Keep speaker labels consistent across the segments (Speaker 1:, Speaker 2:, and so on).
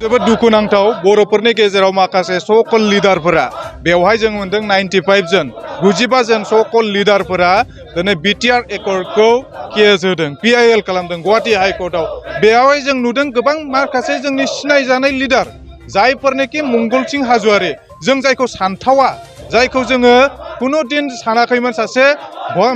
Speaker 1: जोबोद दुखुनांथाव बर'फोरनि गेजेराव माखासे सकल लिडारफोरा बेवहाय जों मोनदों 95 जन 95 जन सकल लिडारफोरा दिनै बिटिआर एकर्डखौ केस होदों PIL खालामदों गुवाहाटी हाइकर्टआव बेवहाय जों नुदों गोबां माखासे जोंनि सिनायजानाय लिडार जायफोरनोखि मंगलसिं हाज'वारि जों जायखौ सानथावा जायखौ जोङो कुनु दिन सानाखैमोन सासे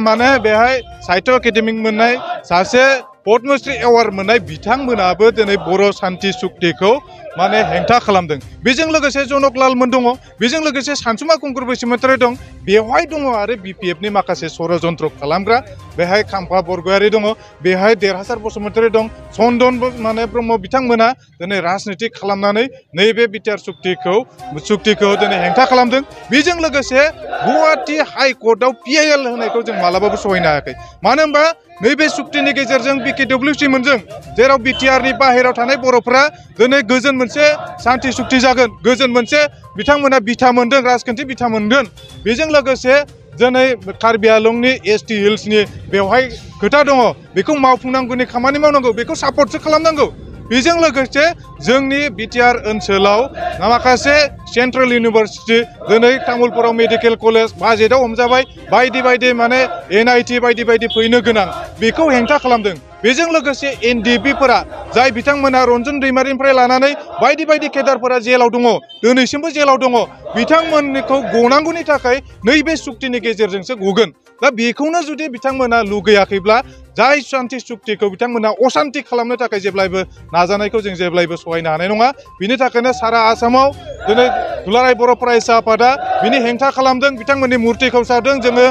Speaker 1: माने बेहाय साहित्य एकाडेमि मोननाय सासे पद्मश्री एवार्ड मोननाय बिथांमोनाबो दिनै बर' शान्ति सुक्तिखौ माने हेंथा खालामदों बेजों लोगोसे जनकलालमोन दङ बेजों लोगोसे सानसुमा खुंगुर बसुमतारी दं बेवहाय दङ आरो BPFनि माखासे षड़यन्त्र खालामग्रा बेहाय खाम्फा बरगयारि दङ बेहाय देरहासार बसुमतारी दं चन्दन माने ब्रह्म बिथांमोना दिनै राजनिति खालामनानै नैबे बिटिआर सुक्तिखौ दिनै हेंथा खालामदों बेजों लोगोसे गुवाहाटी हाइकर्टआव PIL होनायखौ जों मालाबाबो सहायनो हायाखै मानो होनबा नैबे सुक्तिनि गेजेरजों BKWC मोनजों जेराव बिटिआरनि बाहेरायाव थानाय बर'फोरा दिनै गोजोन मोनसे शान्ति सुक्ति जागोन गोजोन मोनसे बिथांमोना बिथा मोनदों राजखान्थि बिथा मोनगोन बेजों लोगोसे दिनै कार्बि आंलंनि ST हिल्सनि बेवहाय खोथा दङ बेखौ मावफुंनांगौनि खामानि मावनांगौ बेखौ सापर्टसो खालामनांगौ बेजों लोगोसे जोंनि बिटिआर ओनसोलाव माखासे सेन्ट्रेल इउनिभारसिटि दिनै तामुलपुराव मेडिकेल कलेज बाजेटआव हमजाबाय बायदि बायदि माने NIT बायदि बायदि फैनो गोनां बेखौ हेंथा खालामदों बेजों लोगोसे NDPफोरा जाय बिथांमोना रन्जन दैमारिनिफ्राय लानानै बायदि बायदि केडारफोरा जेलाव दङ दिनैसिमबो जेलाव दङ बिथांमोनखौ गनांगौनि थाखाय नैबे सुक्तिनि गेजेरजोंसो गगोन दा बेखौनो जुदि बिथांमोना लुगैयाखैब्ला जाय शान्ति सुक्तिखौ बिथांमोना अशान्ति खालामनो थाखाय जेब्लायबो नाजानायखौ जों जेब्लायबो सहायनो हानाय नङा बिनि थाखायनो सारा आसामाव दिनै दुलाराय बर' फरायसा आफादा बिनि हेंथा खालामदों बिथांमोननि मुर्तिखौ सावदों जोङो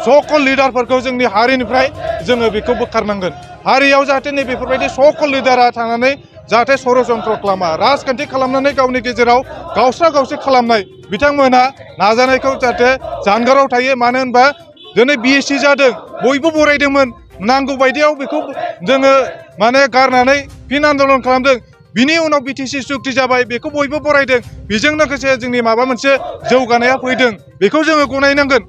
Speaker 1: सकल लिडारफोरखौ जोंनि हारिनिफ्राय जोङो बेखौ बोखारनांगोन हारियाव जाहाथे नैबेफोरबायदि सकल लिडारा थानानै जाहाथे षड़यन्त्र खालामा राजखान्थि खालामनानै गावनि गेजेराव गावस्रा गावस्रि खालामनाय बिथांमोना नाजानायखौ जाहाथे जानगाराव थायो मानो होनबा दिनै BSc जादों बयबो बरायदोंमोन नांगौ बायदियाव बेखौ जोङो माने गारनानै फिन आन्दलन खालामदों बिनि उनाव BTC सुक्ति जाबाय बेखौ बयबो बरायदों बेजों लोगोसे जोंनि माबा मोनसे जौगानाया फैदों बेखौ जोङो गनायनांगोन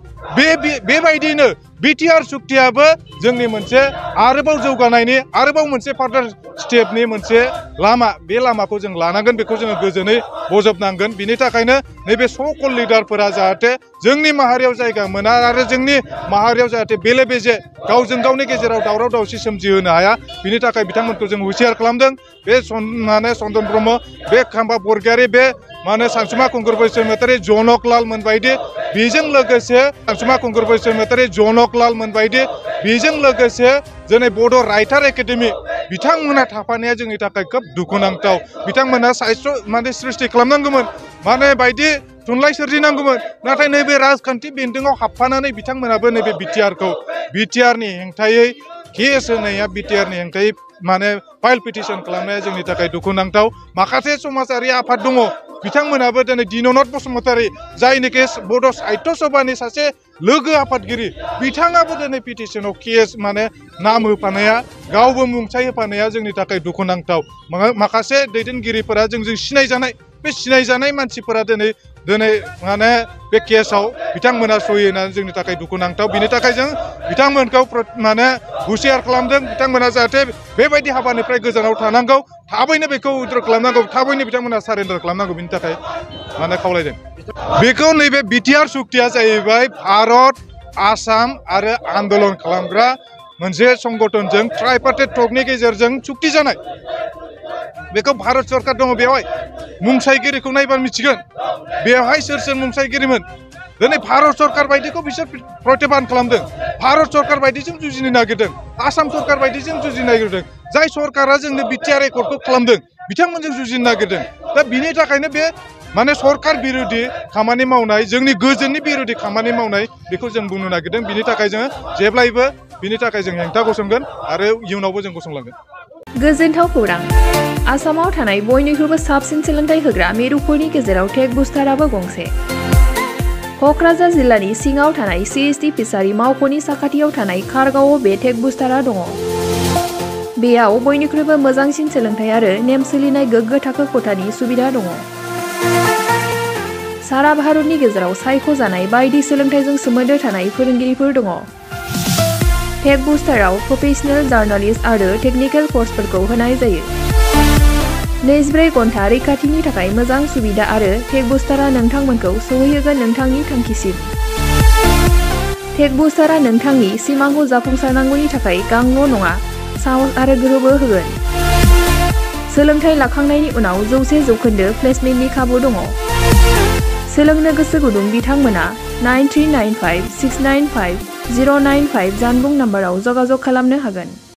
Speaker 1: बेबायदिनो बिटिआर सुक्तियाबो जोंनि मोनसे आरोबाव जौगानायनि आरोबाव मोनसे फार्दार स्टेपनि मोनसे लामा बे लामाखौ जों लानांगोन बेखौ जोङो गोजोनै बजबनांगोन बिनि थाखायनो नैबे सकल लिडारफोरा जाहाथे जोंनि माहारियाव जायगा मोना आरो जोंनि माहारियाव जाहाथे बेले बेजे गावजों गावनि गेजेराव दावराव दावसि सोमजिहोनो हाया बिनि थाखाय बिथांमोनखौ जों हुसियार खालामदों बे माने चन्दन ब्रह्म बे खाम्फा बरगयारि बे माने सानसुमा खुंगुर बसुमतारी जनकलालमोन बायदि बेजों लोगोसे सानसुमा खुंगुर बसुमतारी जनकलालमोन बायदि बेजों लोगोसे दिनै बड' राइटार एकाडेमि बिथांमोना थाफानाया जोंनि थाखाय खोब दुखुनांथाव बिथांमोना साहित्य माने सृष्टि खालामनांगौमोन माने बायदि थुनलाइ सोरजिनांगौमोन नाथाय नैबे राजखान्थि बेन्दोङाव हाबफानानै बिथांमोनाबो नैबे बिटिआरनि हेंथायै केस होनाया बिटिआरनि हेंथायै माने फाइल पिटिसन खालामनाया जोंनि थाखाय दुखुनांथाव माखासे समाजारि आफाद दङ बिथांमोनाबो दिनै दिननाथ बसुमतारी जायनिखि बड' साहित्य सभानि सासे लोगो आफादगिरि बिथाङाबो दिनै पिटिसनाव केस माने नाम होफानाया गावबो मुंसाइ होफानाया जोंनि थाखाय दुखुनांथाव माखासे दैदेनगिरिफोरा जोंजों सिनायजानाय बे सिनायजानाय मानसिफोरा दिनै माने बे केसाव बिथांमोना सहि होनानै जोंनि थाखाय दुखुनांथाव बिनि थाखाय जों बिथांमोनखौ माने हुसियार खालामदों बिथांमोना जाहाथे बेबायदि हाबानिफ्राय गोजानाव थानांगौ थाबैनो बेखौ उइद्र खालामनांगौ थाबैनो बिथांमोना सारेन्डार खालामनांगौ बिनि थाखाय माने खावलायदों बेखौ नैबे बिटिआर सुक्तिया जाहैबाय भारत आसाम आरो आन्दलन खालामग्रा मोनसे संगठनजों ट्राइपार्टाइट टकनि गेजेरजों सुक्ति जानाय बेखौ भारत सरकार दङ बेवहाय मुंसाइगिरिखौ नायबा मिथिगोन बेवहाय सोर मुंसाइगिरिमोन दिनै भारत सरकार बायदिखौ बिसोर प्रत्याबान खालामदों भारत सरकार बायदिजों जुजिनो नागिरदों आसाम सरकार बायदिजों जुजिनो नागिरदों जाय सरकारा जोंनो बिटिआर एकर्डखौ खालामदों बिथांमोनजों जुजिनो नागिरदों दा बिनि थाखायनो बे माने सरकार बिरोधी खामानि मावनाय जोंनि गोजोननि बिरोधी खामानि मावनाय बेखौ जों बुंनो नागिरदों बिनि थाखाय जोङो जेब्लायबो बिनि थाखाय जों हेंथा गसंगोन आरो इयुनावबो जों गसंलांगोन
Speaker 2: गोजोनथाव खौरां आसामाव थानाय बयनिख्रुइबो साबसिन सोलोंथाइ होग्रा मिरुफोरनि गेजेराव टेक बुस्टाराबो गंसे क'क्राझार जिल्लानि सिङाव थानाय CST फिसारि मावख'नि साखाथियाव थानाय खारगावआव बे टेक बुस्टारा दङ बेयाव बयनिख्रुइबो मोजांसिन सोलोंथाइ आरो नेम सोलिनाय गोग्गो थाखो खथानि सुबिदा दङ सारा भारतनि गेजेराव सायख'जानाय बायदि सोलोंथाइजों सोमोन्दो थानाय फोरोंगिरिफोर दङ टेक बुस्टाराव प्रफेशनेल जार्नालिस्ट आरो टेकनिकेल कर्सफोरखौ होनाय जायो 24 घन्टा रैखाथिनि थाखाय मोजां सुबिदा आरो टेक बुस्टारा नोंथांमोनखौ सौहैहोगोन नोंथांनि थांखिसिम। टेक बुस्टारा नोंथांनि सिमांखौ जाफुंसारनांगौनि थाखाय गांल' नङा, साहस आरो गोहोबो होगोन। सोलोंथाइ लाखांनायनि उनाव 100% प्लेसमेन्टनि खाबु दङ। सोलोंनो गोसो गुदुं बिथांमोना 9395695095 जानबुं नाम्बाराव जगाजग खालामनो हागोन।